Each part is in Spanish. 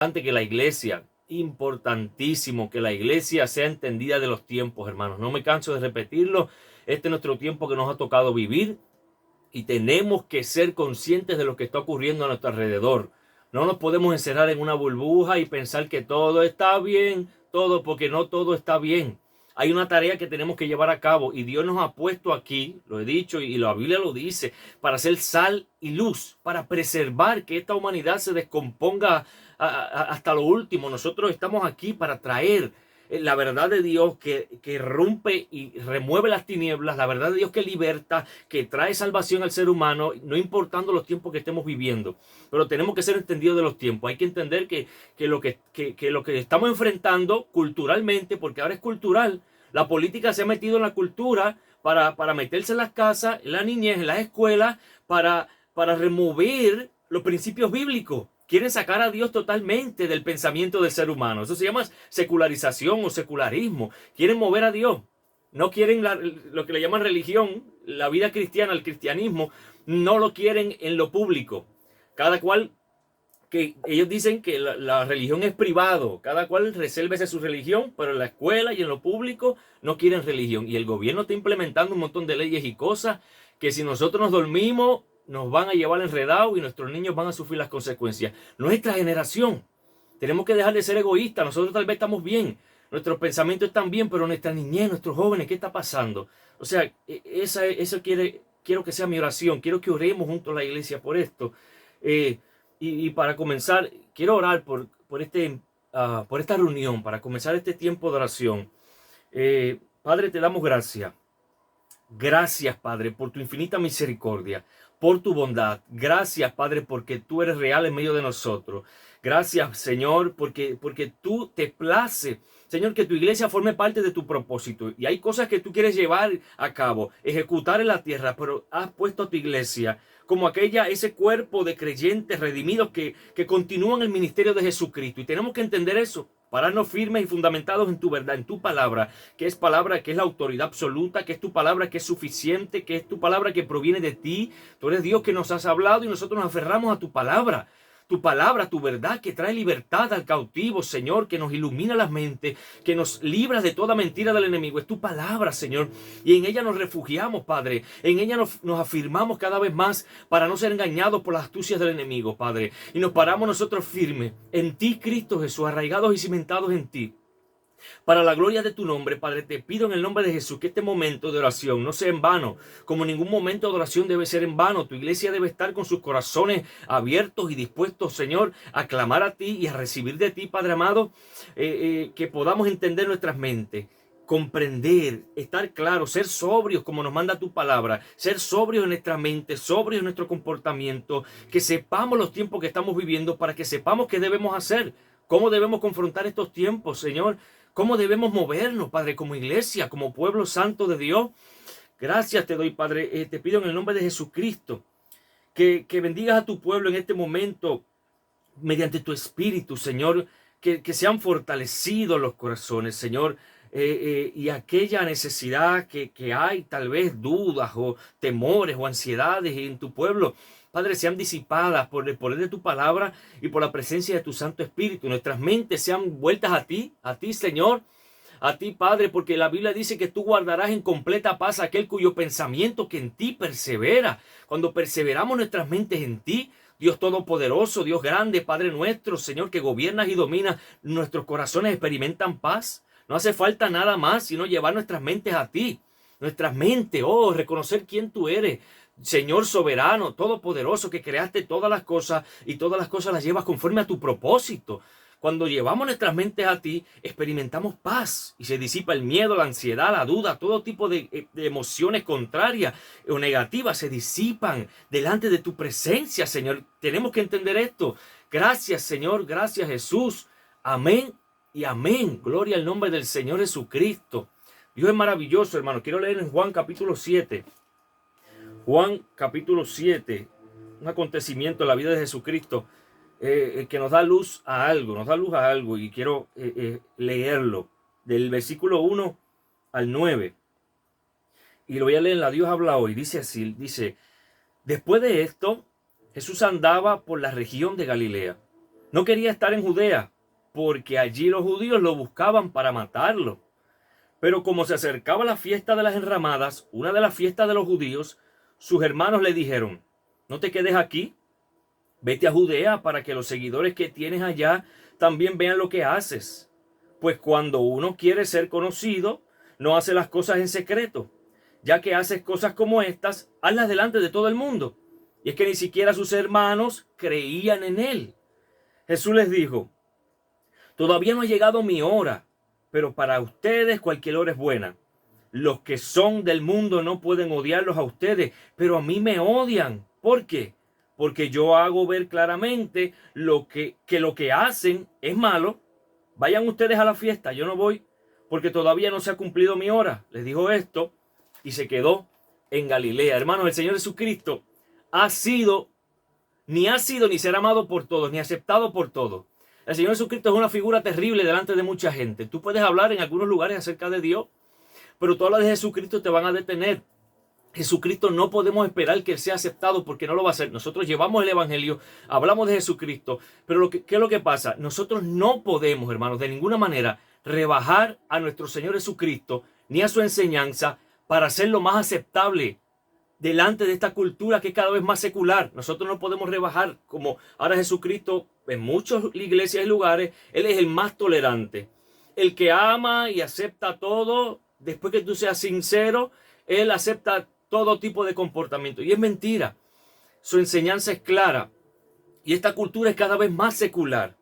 Que la iglesia, importantísimo que la iglesia sea entendida de los tiempos, hermanos. No me canso de repetirlo. Este es nuestro tiempo que nos ha tocado vivir y tenemos que ser conscientes de lo que está ocurriendo a nuestro alrededor. No nos podemos encerrar en una burbuja y pensar que todo está bien, todo, porque no todo está bien. Hay una tarea que tenemos que llevar a cabo y Dios nos ha puesto aquí, lo he dicho y la Biblia lo dice, para ser sal y luz, para preservar que esta humanidad se descomponga hasta lo último. Nosotros estamos aquí para traer la verdad de Dios que rompe y remueve las tinieblas, la verdad de Dios que liberta, que trae salvación al ser humano, no importando los tiempos que estemos viviendo. Pero tenemos que ser entendidos de los tiempos. Hay que entender que lo que estamos enfrentando culturalmente, porque ahora es cultural, la política se ha metido en la cultura para meterse en las casas, en la niñez, en las escuelas, para remover los principios bíblicos. Quieren sacar a Dios totalmente del pensamiento del ser humano. Eso se llama secularización o secularismo. Quieren mover a Dios. No quieren lo que le llaman religión, la vida cristiana, el cristianismo. No lo quieren en lo público. Cada cual, que ellos dicen que la religión es privado. Cada cual resérvese su religión, pero en la escuela y en lo público no quieren religión. Y el gobierno está implementando un montón de leyes y cosas que si nosotros nos dormimos, nos van a llevar enredados y nuestros niños van a sufrir las consecuencias. Nuestra generación, tenemos que dejar de ser egoístas. Nosotros tal vez estamos bien, nuestros pensamientos están bien, pero nuestra niñez, nuestros jóvenes, ¿qué está pasando? O sea, eso quiero que sea mi oración. Quiero que oremos junto a la iglesia por esto. Y para comenzar, quiero orar por esta reunión, para comenzar este tiempo de oración. Padre, te damos gracias. Gracias, Padre, por tu infinita misericordia, por tu bondad. Gracias, Padre, porque tú eres real en medio de nosotros. Gracias, Señor, porque tú te place, Señor, que tu iglesia forme parte de tu propósito. Y hay cosas que tú quieres llevar a cabo, ejecutar en la tierra, pero has puesto a tu iglesia como ese cuerpo de creyentes redimidos que continúan el ministerio de Jesucristo. Y tenemos que entender eso, pararnos firmes y fundamentados en tu verdad, en tu palabra, que es la autoridad absoluta, que es tu palabra que es suficiente, que es tu palabra que proviene de ti. Tú eres Dios que nos has hablado y nosotros nos aferramos a tu palabra, tu verdad que trae libertad al cautivo, Señor, que nos ilumina las mentes, que nos libra de toda mentira del enemigo. Es tu palabra, Señor, y en ella nos refugiamos, Padre. En ella nos afirmamos cada vez más para no ser engañados por las astucias del enemigo, Padre. Y nos paramos nosotros firmes en ti, Cristo Jesús, arraigados y cimentados en ti. Para la gloria de tu nombre, Padre, te pido en el nombre de Jesús que este momento de oración no sea en vano, como ningún momento de oración debe ser en vano. Tu iglesia debe estar con sus corazones abiertos y dispuestos, Señor, a clamar a ti y a recibir de ti, Padre amado, que podamos entender nuestras mentes, comprender, estar claros, ser sobrios como nos manda tu palabra, ser sobrios en nuestra mente, sobrios en nuestro comportamiento, que sepamos los tiempos que estamos viviendo para que sepamos qué debemos hacer, cómo debemos confrontar estos tiempos, Señor. ¿Cómo debemos movernos, Padre, como iglesia, como pueblo santo de Dios? Gracias te doy, Padre. Te pido en el nombre de Jesucristo que bendigas a tu pueblo en este momento mediante tu espíritu, Señor, que sean fortalecidos los corazones, Señor. Y aquella necesidad que hay, tal vez dudas o temores o ansiedades en tu pueblo, Padre, sean disipadas por el poder de tu palabra y por la presencia de tu Santo Espíritu. Nuestras mentes sean vueltas a ti, Señor, a ti, Padre, porque la Biblia dice que tú guardarás en completa paz aquel cuyo pensamiento que en ti persevera. Cuando perseveramos nuestras mentes en ti, Dios Todopoderoso, Dios grande, Padre nuestro, Señor, que gobiernas y dominas, nuestros corazones experimentan paz. No hace falta nada más, sino llevar nuestras mentes a ti. Nuestras mentes, reconocer quién tú eres. Señor soberano, todopoderoso, que creaste todas las cosas y todas las cosas las llevas conforme a tu propósito. Cuando llevamos nuestras mentes a ti, experimentamos paz y se disipa el miedo, la ansiedad, la duda, todo tipo de emociones contrarias o negativas se disipan delante de tu presencia, Señor. Tenemos que entender esto. Gracias, Señor. Gracias, Jesús. Amén y amén. Gloria al nombre del Señor Jesucristo. Dios es maravilloso, hermano. Quiero leer en Juan capítulo 7. Juan capítulo 7, un acontecimiento en la vida de Jesucristo que nos da luz a algo, y quiero leerlo del versículo 1 al 9. Y lo voy a leer en la Dios habla hoy. Dice así, dice: después de esto, Jesús andaba por la región de Galilea No quería estar en Judea, porque allí los judíos lo buscaban para matarlo. Pero como se acercaba la fiesta de las enramadas, una de las fiestas de los judíos, sus hermanos le dijeron: no te quedes aquí, vete a Judea para que los seguidores que tienes allá también vean lo que haces. Pues cuando uno quiere ser conocido, no hace las cosas en secreto. Ya que haces cosas como estas, hazlas delante de todo el mundo. Y es que ni siquiera sus hermanos creían en él. Jesús les dijo: todavía no ha llegado mi hora, pero para ustedes cualquier hora es buena. Los que son del mundo no pueden odiarlos a ustedes, pero a mí me odian. ¿Por qué? Porque yo hago ver claramente lo que hacen es malo. Vayan ustedes a la fiesta, yo no voy, porque todavía no se ha cumplido mi hora. Les dijo esto y se quedó en Galilea. Hermanos, el Señor Jesucristo ha sido ni será amado por todos, ni aceptado por todos. El Señor Jesucristo es una figura terrible delante de mucha gente. Tú puedes hablar en algunos lugares acerca de Dios, pero tú hablas de Jesucristo, te van a detener. Jesucristo no podemos esperar que Él sea aceptado, porque no lo va a hacer. Nosotros llevamos el Evangelio, hablamos de Jesucristo, pero ¿qué es lo que pasa? Nosotros no podemos, hermanos, de ninguna manera rebajar a nuestro Señor Jesucristo ni a su enseñanza para hacerlo más aceptable delante de esta cultura que es cada vez más secular. Nosotros no podemos rebajar, como ahora Jesucristo en muchas iglesias y lugares, Él es el más tolerante, el que ama y acepta todo. Después que tú seas sincero, Él acepta todo tipo de comportamiento. Y es mentira. Su enseñanza es clara. Y esta cultura es cada vez más secular.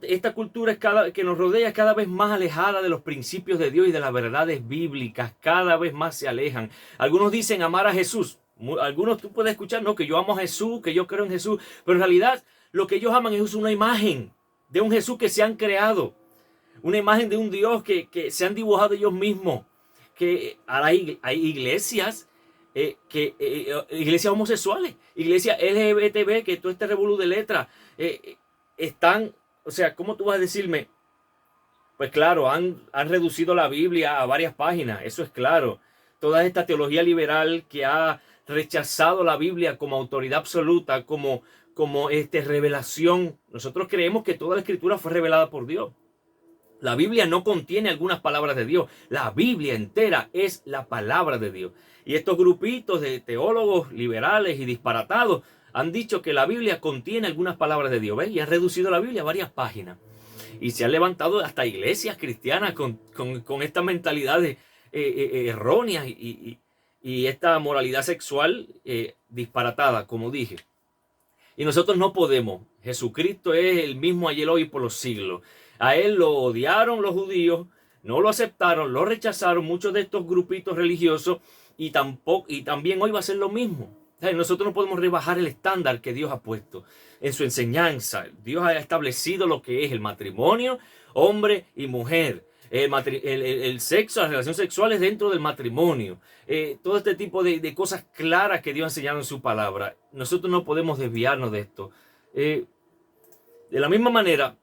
Esta cultura que nos rodea es cada vez más alejada de los principios de Dios y de las verdades bíblicas. Cada vez más se alejan. Algunos dicen amar a Jesús. Algunos tú puedes escuchar, no, que yo amo a Jesús, que yo creo en Jesús. Pero en realidad lo que ellos aman es una imagen de un Jesús que se han creado. Una imagen de un Dios que se han dibujado ellos mismos. Que hay iglesias, iglesias homosexuales, iglesias LGBTB, que todo este revolú de letras están, o sea, ¿cómo tú vas a decirme? Pues claro, han reducido la Biblia a varias páginas, eso es claro. Toda esta teología liberal que ha rechazado la Biblia como autoridad absoluta, como revelación. Nosotros creemos que toda la Escritura fue revelada por Dios. La Biblia no contiene algunas palabras de Dios. La Biblia entera es la palabra de Dios. Y estos grupitos de teólogos liberales y disparatados han dicho que la Biblia contiene algunas palabras de Dios. ¿Ves? Y han reducido la Biblia a varias páginas. Y se han levantado hasta iglesias cristianas con esta mentalidad errónea y esta moralidad sexual disparatada, como dije. Y nosotros no podemos. Jesucristo es el mismo ayer, hoy y por los siglos. A Él lo odiaron los judíos, no lo aceptaron, lo rechazaron muchos de estos grupitos religiosos y también hoy va a ser lo mismo. Nosotros no podemos rebajar el estándar que Dios ha puesto en su enseñanza. Dios ha establecido lo que es el matrimonio, hombre y mujer. El sexo, las relaciones sexuales dentro del matrimonio. Todo este tipo de cosas claras que Dios ha enseñado en su palabra. Nosotros no podemos desviarnos de esto. De la misma manera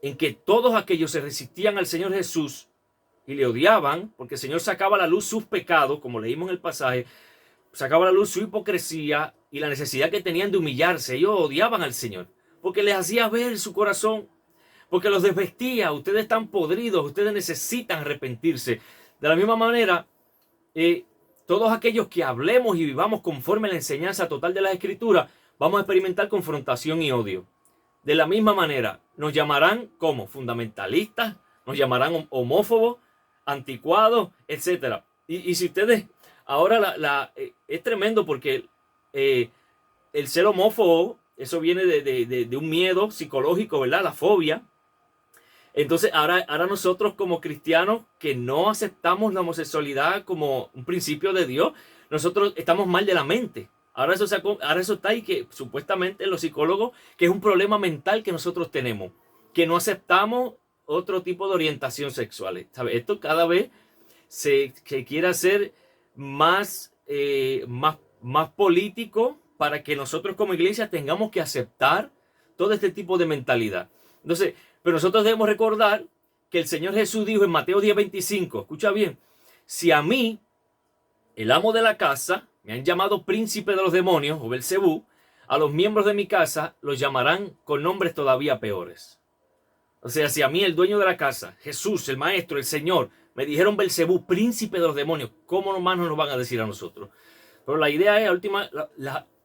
en que todos aquellos se resistían al Señor Jesús y le odiaban, porque el Señor sacaba a la luz sus pecados, como leímos en el pasaje, sacaba a la luz su hipocresía y la necesidad que tenían de humillarse. Ellos odiaban al Señor, porque les hacía ver su corazón, porque los desvestía. Ustedes están podridos, ustedes necesitan arrepentirse. De la misma manera, todos aquellos que hablemos y vivamos conforme a la enseñanza total de las Escrituras, vamos a experimentar confrontación y odio. De la misma manera, nos llamarán como fundamentalistas, nos llamarán homófobos, anticuados, etc. Y si ustedes, ahora es tremendo porque el ser homófobo, eso viene de un miedo psicológico, ¿verdad? La fobia. Entonces ahora nosotros como cristianos que no aceptamos la homosexualidad como un principio de Dios, nosotros estamos mal de la mente. Ahora eso está ahí, que supuestamente los psicólogos, que es un problema mental que nosotros tenemos, que no aceptamos otro tipo de orientación sexual. ¿Sabe? Esto cada vez se quiere hacer más político para que nosotros como iglesia tengamos que aceptar todo este tipo de mentalidad. Entonces, pero nosotros debemos recordar que el Señor Jesús dijo en Mateo 10:25, escucha bien, si a mí, el amo de la casa, me han llamado príncipe de los demonios, o Belcebú, a los miembros de mi casa los llamarán con nombres todavía peores. O sea, si a mí el dueño de la casa, Jesús, el Maestro, el Señor, me dijeron Belcebú, príncipe de los demonios, ¿cómo más nos lo van a decir a nosotros? Pero la idea es,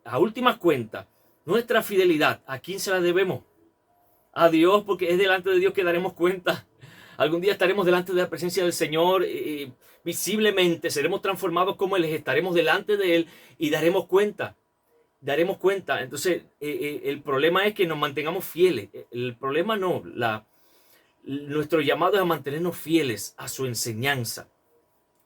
a últimas cuentas, nuestra fidelidad, ¿a quién se la debemos? A Dios, porque es delante de Dios que daremos cuenta. Algún día estaremos delante de la presencia del Señor, visiblemente seremos transformados como Él, estaremos delante de Él y daremos cuenta. Entonces, el problema es que nos mantengamos fieles. El problema no, nuestro llamado es a mantenernos fieles a su enseñanza,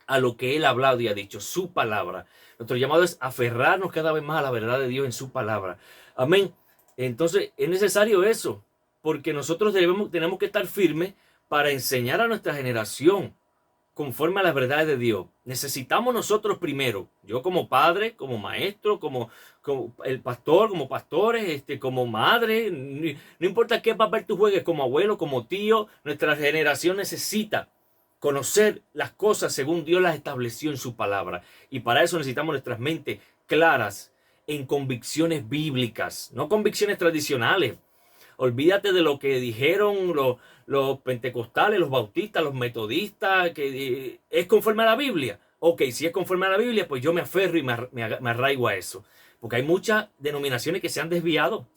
a lo que Él ha hablado y ha dicho, su palabra. Nuestro llamado es aferrarnos cada vez más a la verdad de Dios en su palabra. Amén. Entonces, es necesario eso, porque nosotros tenemos que estar firmes para enseñar a nuestra generación conforme a las verdades de Dios. Necesitamos nosotros primero, yo como padre, como maestro, como el pastor, como pastores, como madre, no importa qué papel tú juegues, como abuelo, como tío, nuestra generación necesita conocer las cosas según Dios las estableció en su palabra. Y para eso necesitamos nuestras mentes claras en convicciones bíblicas, no convicciones tradicionales. Olvídate de lo que dijeron los pentecostales, los bautistas, los metodistas, que es conforme a la Biblia. Ok, si es conforme a la Biblia, pues yo me aferro y me arraigo a eso. Porque hay muchas denominaciones que se han desviado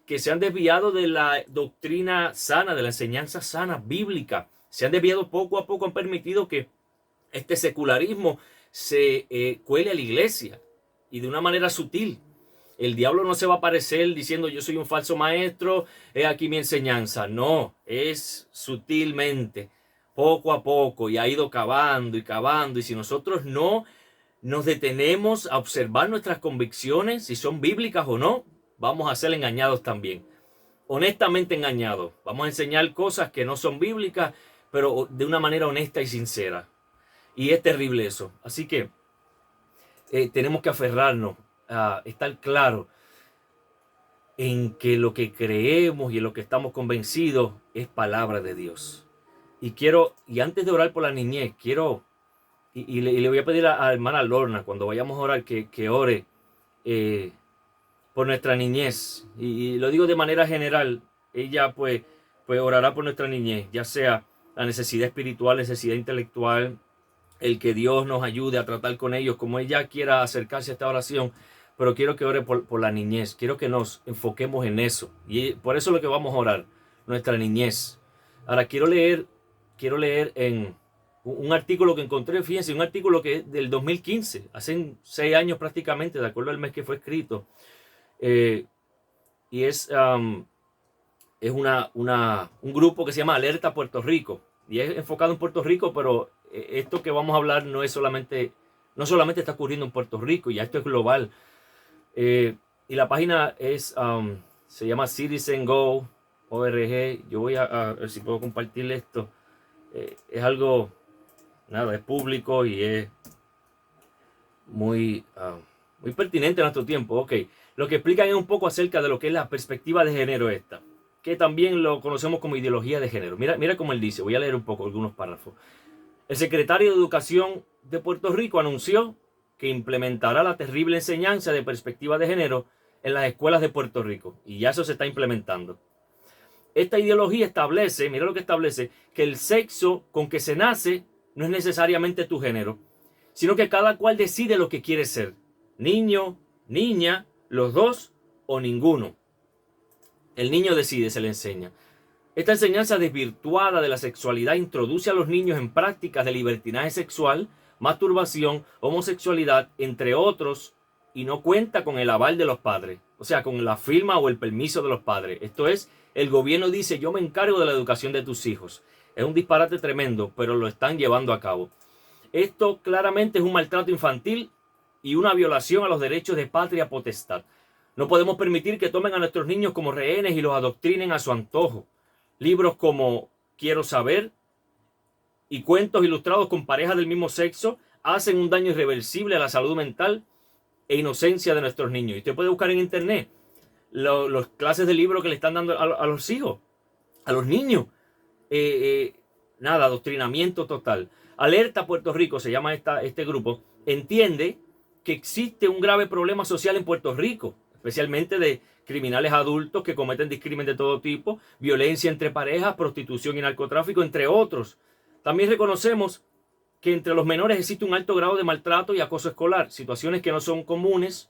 de la doctrina sana, de la enseñanza sana, bíblica. Se han desviado poco a poco, han permitido que este secularismo se cuele a la iglesia y de una manera sutil. El diablo no se va a aparecer diciendo yo soy un falso maestro, he aquí mi enseñanza. No, es sutilmente, poco a poco, y ha ido cavando y cavando. Y si nosotros no nos detenemos a observar nuestras convicciones, si son bíblicas o no, vamos a ser engañados también. Honestamente engañados. Vamos a enseñar cosas que no son bíblicas, pero de una manera honesta y sincera. Y es terrible eso. Así que tenemos que aferrarnos a estar claro en que lo que creemos y en lo que estamos convencidos es palabra de Dios. Y antes de orar por la niñez, le voy a pedir a hermana Lorna, cuando vayamos a orar, que ore por nuestra niñez. Y lo digo de manera general, ella pues orará por nuestra niñez, ya sea la necesidad espiritual, necesidad intelectual, el que Dios nos ayude a tratar con ellos, como ella quiera acercarse a esta oración. Pero quiero que ore por la niñez. Quiero que nos enfoquemos en eso. Y por eso es lo que vamos a orar. Nuestra niñez. Ahora quiero leer en un artículo que encontré. Fíjense, un artículo que es del 2015. Hace 6 años prácticamente, de acuerdo al mes que fue escrito. Y es un grupo que se llama Alerta Puerto Rico. Y es enfocado en Puerto Rico, pero esto que vamos a hablar no solamente está ocurriendo en Puerto Rico. Ya esto es global. Y la página se llama CitizenGo.org. Yo voy a ver si puedo compartir esto. Es algo, es público y es muy pertinente a nuestro tiempo. Ok, lo que explican es un poco acerca de lo que es la perspectiva de género esta, que también lo conocemos como ideología de género. Mira cómo él dice, voy a leer un poco algunos párrafos. El secretario de Educación de Puerto Rico anunció que implementará la terrible enseñanza de perspectiva de género en las escuelas de Puerto Rico. Y ya eso se está implementando. Esta ideología establece, mira lo que establece, que el sexo con que se nace no es necesariamente tu género, sino que cada cual decide lo que quiere ser. Niño, niña, los dos o ninguno. El niño decide, se le enseña. Esta enseñanza desvirtuada de la sexualidad introduce a los niños en prácticas de libertinaje sexual, masturbación, homosexualidad, entre otros, y no cuenta con el aval de los padres, o sea, con la firma o el permiso de los padres. Esto es, el gobierno dice, yo me encargo de la educación de tus hijos. Es un disparate tremendo, pero lo están llevando a cabo. Esto claramente es un maltrato infantil y una violación a los derechos de patria potestad. No podemos permitir que tomen a nuestros niños como rehenes y los adoctrinen a su antojo. Libros como Quiero saber y cuentos ilustrados con parejas del mismo sexo hacen un daño irreversible a la salud mental e inocencia de nuestros niños. Y usted puede buscar en internet los clases de libros que le están dando a los hijos, a los niños. Adoctrinamiento total. Alerta Puerto Rico, se llama este grupo, entiende que existe un grave problema social en Puerto Rico. especialmente de criminales adultos que cometen discrimen de todo tipo, violencia entre parejas, prostitución y narcotráfico, entre otros. También reconocemos que entre los menores existe un alto grado de maltrato y acoso escolar, situaciones que no son comunes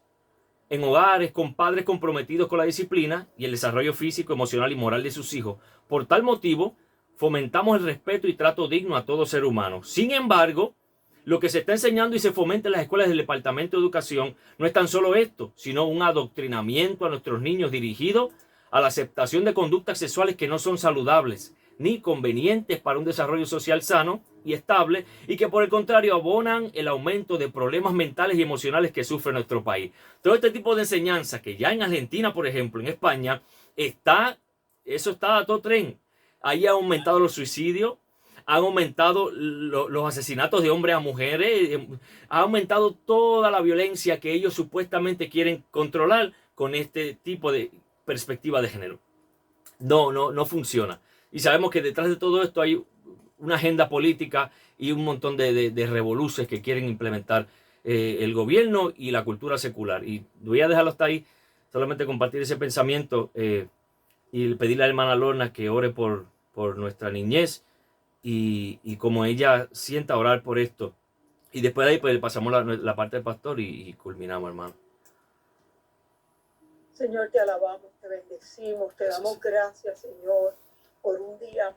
en hogares con padres comprometidos con la disciplina y el desarrollo físico, emocional y moral de sus hijos. Por tal motivo, fomentamos el respeto y trato digno a todo ser humano. Sin embargo, lo que se está enseñando y se fomenta en las escuelas del Departamento de Educación no es tan solo esto, sino un adoctrinamiento a nuestros niños dirigido a la aceptación de conductas sexuales que no son saludables ni convenientes para un desarrollo social sano y estable, y que por el contrario abonan el aumento de problemas mentales y emocionales que sufre nuestro país. Todo este tipo de enseñanza que ya en Argentina, por ejemplo, en España, eso está a todo tren. Ahí ha aumentado los suicidios, han aumentado los asesinatos de hombres a mujeres, ha aumentado toda la violencia que ellos supuestamente quieren controlar con este tipo de perspectiva de género. No funciona. Y sabemos que detrás de todo esto hay una agenda política y un montón de revoluciones que quieren implementar el gobierno y la cultura secular. Y voy a dejarlo hasta ahí, solamente compartir ese pensamiento y pedirle a la hermana Lorna que ore por nuestra niñez y como ella sienta orar por esto. Y después de ahí pues pasamos la parte del pastor y culminamos, hermano. Señor, te alabamos, te bendecimos, te damos gracias, Señor, por un día